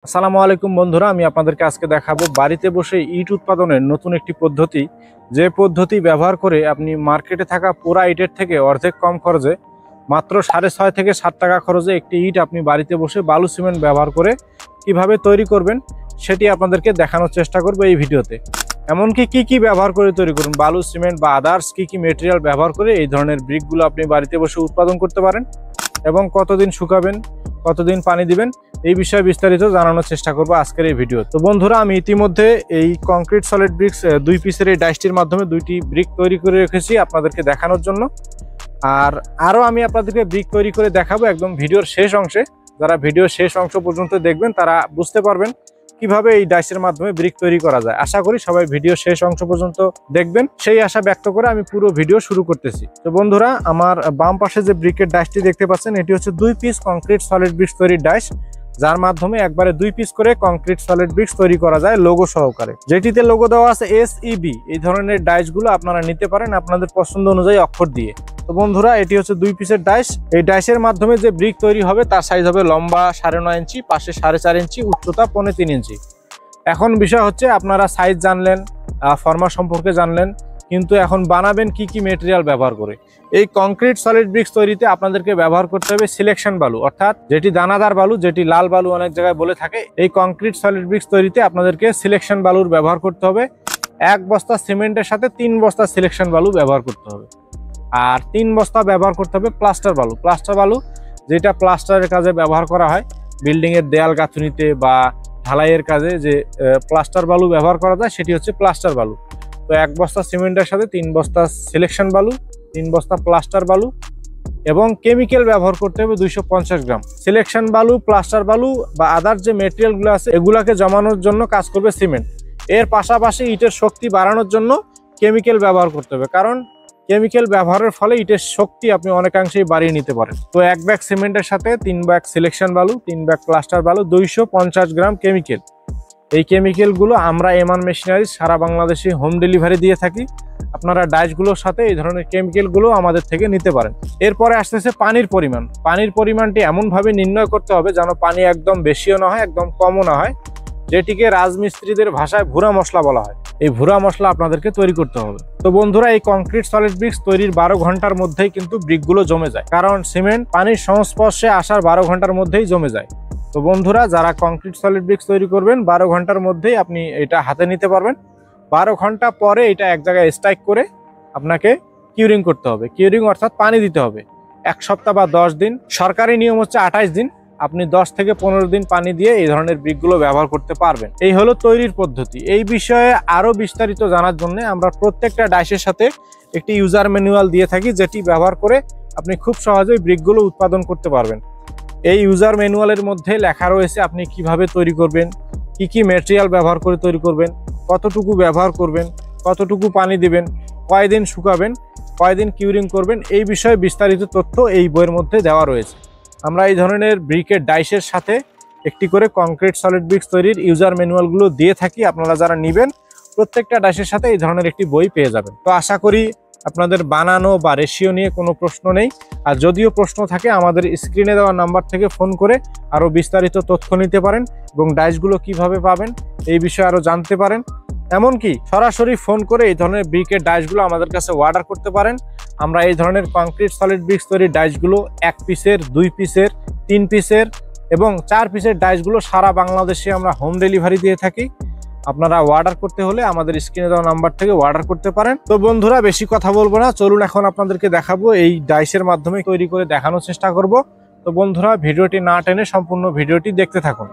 আসসালামু আলাইকুম বন্ধুরা, আমি আপনাদেরকে আজকে দেখাবো বাড়িতে বসে ইট উৎপাদনের নতুন একটি পদ্ধতি। যে পদ্ধতি ব্যবহার করে আপনি মার্কেটে থাকা পুরা ইটের থেকে অর্ধেক কম খরচে মাত্র 6.5 থেকে 7 টাকা খরচে একটি ইট আপনি বাড়িতে বসে বালু সিমেন্ট ব্যবহার করে কিভাবে তৈরি করবেন সেটি আপনাদেরকে দেখানোর চেষ্টা করব এই ভিডিওতে। এমনকি কি ব্যবহার করে তৈরি করুন, বালু সিমেন্ট বা আদার্স কি মেটেরিয়াল ব্যবহার করে এই ধরনের ব্রিকগুলো আপনি বাড়িতে বসে উৎপাদন করতে পারেন এবং কতদিন শুকাবেন, কতদিন পানি দিবেন, এই বিষয়ে বিস্তারিত জানানোর চেষ্টা করব আজকের এই ভিডিও। তো বন্ধুরা, আমি ইতিমধ্যে এই কংক্রিট সলিড ব্রিক্স 2 পিসের এই ডাইসটির মাধ্যমে 2টি ব্রিক তৈরি করে রেখেছি আপনাদেরকে দেখানোর জন্য। আর আরও আমি আপনাদেরকে ব্রিক তৈরি করে দেখাবো একদম ভিডিওর শেষ অংশে। যারা ভিডিওর শেষ অংশ পর্যন্ত দেখবেন তারা বুঝতে পারবেন কিভাবে এই ডাইসের মাধ্যমে ব্রিক তৈরি করা যায়। আশা করি সবাই ভিডিও শেষ অংশ পর্যন্ত দেখবেন, সেই আশা ব্যক্ত করে আমি পুরো ভিডিও শুরু করতেছি। তো বন্ধুরা, আমার বাম পাশে যে ব্রিকের ডাইসটি দেখতে পাচ্ছেন, এটি হচ্ছে 2 পিস কংক্রিট সলিড ব্রিক্স তৈরির ডাইস, যার মাধ্যমে একবারে 2 পিস করে কংক্রিট সলিড ব্রিক্স তৈরি করা যায় লোগো সহকারে, যেটিতে লোগো দেওয়া আছে SEB। এই ধরনের ডাইসগুলো আপনারা নিতে পারেন আপনাদের পছন্দ অনুযায়ী অক্ষর দিয়ে। তো বন্ধুরা, এটি হচ্ছে 2 পিসের ডাইস। এই ডাইসের মাধ্যমে যে ব্রিক তৈরি হবে তার সাইজ হবে লম্বা 9.5 ইঞ্চি, পাশে 4.5 ইঞ্চি, উচ্চতা 3.25 ইঞ্চি। এখন বিষয় হচ্ছে আপনারা সাইজ জানলেন, ফর্মা সম্পর্কে জানলেন, কিন্তু এখন বানাবেন কি মেটেরিয়াল ব্যবহার করে। এই কংক্রিট সলিড ব্রিক্স তৈরিতে আপনাদেরকে ব্যবহার করতে হবে সিলেকশন বালু, অর্থাৎ যেটি দানাদার বালু, যেটি লাল বালু অনেক জায়গায় বলে থাকে। এই কংক্রিট সলিড ব্রিক্স তৈরিতে আপনাদেরকে সিলেকশন বালুর ব্যবহার করতে হবে। 1 বস্তা সিমেন্টের সাথে 3 বস্তা সিলেকশন বালু ব্যবহার করতে হবে। আর 3 বস্তা ব্যবহার করতে হবে প্লাস্টার বালু। প্লাস্টার বালু যেটা প্লাস্টারের কাজে ব্যবহার করা হয়, বিল্ডিং এর দেয়াল গাঁথুনিতে বা ঢালাইয়ের কাজে যে প্লাস্টার বালু ব্যবহার করা যায় সেটি হচ্ছে প্লাস্টার বালু। তো 1 বস্তা সিমেন্টের সাথে 3 বস্তা সিলেকশন বালু, 3 বস্তা প্লাস্টার বালু এবং কেমিক্যাল ব্যবহার করতে হবে 250 গ্রাম। সিলেকশন বালু, প্লাস্টার বালু বা আদার যে মেটেরিয়ালগুলো আছে এগুলাকে জমানোর জন্য কাজ করবে সিমেন্ট। এর পাশাপাশি ইটের শক্তি বাড়ানোর জন্য কেমিক্যাল ব্যবহার করতে হবে, কারণ কেমিক্যাল ব্যবহারের ফলে ইটের শক্তি আপনি অনেকাংশেই বাড়িয়ে নিতে পারেন। তো 1 ব্যাগ সিমেন্টের সাথে 3 ব্যাগ সিলেকশন বালু, 3 ব্যাগ প্লাস্টার বালু, 250 গ্রাম কেমিক্যাল। এই কেমিক্যালগুলো আমরা এমান মেশিনারি সারা বাংলাদেশে হোম ডেলিভারি দিয়ে থাকি। আপনারা ডাইসগুলোর সাথে এই ধরনের কেমিক্যালগুলো আমাদের থেকে নিতে পারেন। এরপরে আসতেছে পানির পরিমাণ। পানির পরিমাণটি এমনভাবে নির্ণয় করতে হবে যেন পানি একদম বেশিও না হয়, একদম কমও না হয়, যেটিকে রাজমিস্ত্রিদের ভাষায় ভুরা মশলা বলা হয়। এই ভুরা মশলা আপনাদেরকে তৈরি করতে হবে। তো বন্ধুরা, এই কংক্রিট সলিড ব্রিক্স তৈরির 12 ঘন্টার মধ্যেই কিন্তু ব্রিকগুলো জমে যায়, কারণ সিমেন্ট পানির সংস্পর্শে আসার 12 ঘন্টার মধ্যেই জমে যায়। তো বন্ধুরা, যারা কংক্রিট সলিড ব্রিক্স তৈরি করবেন 12 ঘন্টার মধ্যেই আপনি এটা হাতে নিতে পারবেন। 12 ঘন্টা পরে এটা এক জায়গায় স্ট্রাইক করে আপনাকে কিউরিং করতে হবে। কিউরিং অর্থাৎ পানি দিতে হবে 1 সপ্তাহ বা 10 দিন। সরকারি নিয়ম হচ্ছে 28 দিন। আপনি 10 থেকে 15 দিন পানি দিয়ে এই ধরনের ব্রিকগুলো ব্যবহার করতে পারবেন। এই হলো তৈরির পদ্ধতি। এই বিষয়ে আরো বিস্তারিত জানার জন্য আমরা প্রত্যেকটা ডাইসের সাথে একটি ইউজার ম্যানুয়াল দিয়ে থাকি, যেটি ব্যবহার করে আপনি খুব সহজেই ব্রিকগুলো উৎপাদন করতে পারবেন। এই ইউজার ম্যানুয়ালের মধ্যে লেখা রয়েছে আপনি কিভাবে তৈরি করবেন, কি মেটেরিয়াল ব্যবহার করে তৈরি করবেন, কতটুকু ব্যবহার করবেন, কতটুকু পানি দিবেন, কয়দিন শুকাবেন, কয়দিন কিউরিং করবেন, এই বিষয়ে বিস্তারিত তথ্য এই বইয়ের মধ্যে দেওয়া রয়েছে। আমরা এই ধরনের ব্রিকের ডাইসের সাথে একটি করে কংক্রিট সলিড ব্রিক্স তৈরির ইউজার ম্যানুয়ালগুলো দিয়ে থাকি। আপনারা যারা নেবেন প্রত্যেকটা ডাইসের সাথে এই ধরনের একটি বই পেয়ে যাবেন। তো আশা করি আপনাদের বানানো বা রেশিও নিয়ে কোনো প্রশ্ন নেই। আর যদিও প্রশ্ন থাকে, আমাদের স্ক্রিনে দেওয়া নাম্বার থেকে ফোন করে আরও বিস্তারিত তথ্য নিতে পারেন এবং ডাইসগুলো কিভাবে পাবেন এই বিষয়ে আরও জানতে পারেন। এমনকি সরাসরি ফোন করে এই ধরনের ব্রিকের ডাইসগুলো আমাদের কাছে অর্ডার করতে পারেন। আমরা এই ধরনের কংক্রিট সলিড ব্রিক্স তৈরির ডাইসগুলো 1 পিসের, 2 পিসের, 3 পিসের এবং 4 পিসের ডাইসগুলো সারা বাংলাদেশে আমরা হোম ডেলিভারি দিয়ে থাকি। আপনারা অর্ডার করতে হলে আমাদের স্ক্রিনে দেওয়া নাম্বার থেকে অর্ডার করতে পারেন। তো বন্ধুরা, বেশি কথা বলবো না, চলুন এখন আপনাদেরকে দেখাবো এই ডাইসের মাধ্যমে তৈরি করে দেখানোর চেষ্টা করব। তো বন্ধুরা, ভিডিওটি না টেনে সম্পূর্ণ ভিডিওটি দেখতে থাকুন।